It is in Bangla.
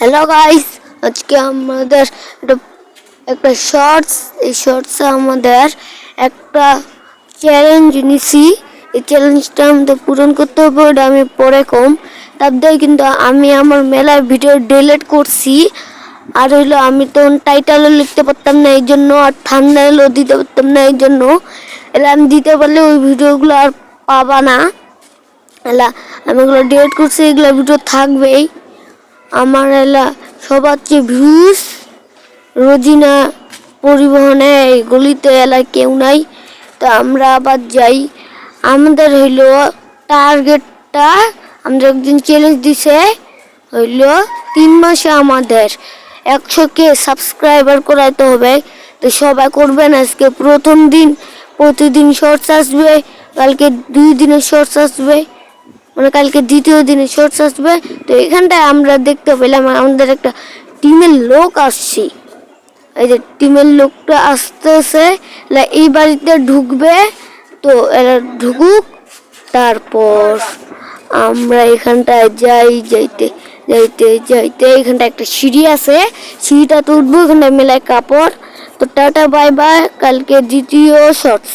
হ্যালো গাইস, আজকে আমাদের একটা শর্টস, এই শর্টসে আমাদের একটা চ্যালেঞ্জ নিছি। এই চ্যালেঞ্জটা আমাদের পূরণ করতে হবে, ওটা আমি পরে কম। তারপরে কিন্তু আমি আমার মেলার ভিডিও ডিলিট করছি। আর হইলো আমি তো টাইটেলও লিখতে পারতাম না এই জন্য, আর থাম্বনেলও দিতে পারতাম না এই জন্য। এলা আমি দিতে পারলে ওই ভিডিওগুলো আর পাবা না। এলা আমি ওগুলো ডিলিট করছি, এগুলো ভিডিও থাকবেই। আমার এলা সবার চেয়ে ভিউজ রোজিনা পরিবহনে এই গলিতে এলাকায় কেউ নাই, তো আমরা আবার যাই। আমাদের হইলো টার্গেটটা, আমাদের একদিন চ্যালেঞ্জ দিছে হইলো 3 মাসে আমাদের 100K সাবস্ক্রাইবার করাইতে হবে। তো সবাই করবেন। আজকে প্রথম দিন, প্রতিদিন শর্টস আসবে, কালকে 2 দিনের শর্টস আসবে, মানে কালকে দ্বিতীয় দিনে শর্টস আসবে। তো এখানটায় আমরা দেখতে পেলাম আমাদের একটা টিমের লোক আসছে। এই যে টিমের লোকটা আসতেছে, এই বাড়িতে ঢুকবে। তো এরা ঢুকুক, তারপর আমরা এখানটায় যাইতে যাইতে যাইতে এখানটা একটা সিঁড়ি আছে, সিঁড়িটা তো উঠবো। এখানটায় মেলায় কাপড়। তো টাটা বাই বাই, কালকে দ্বিতীয় শর্টস।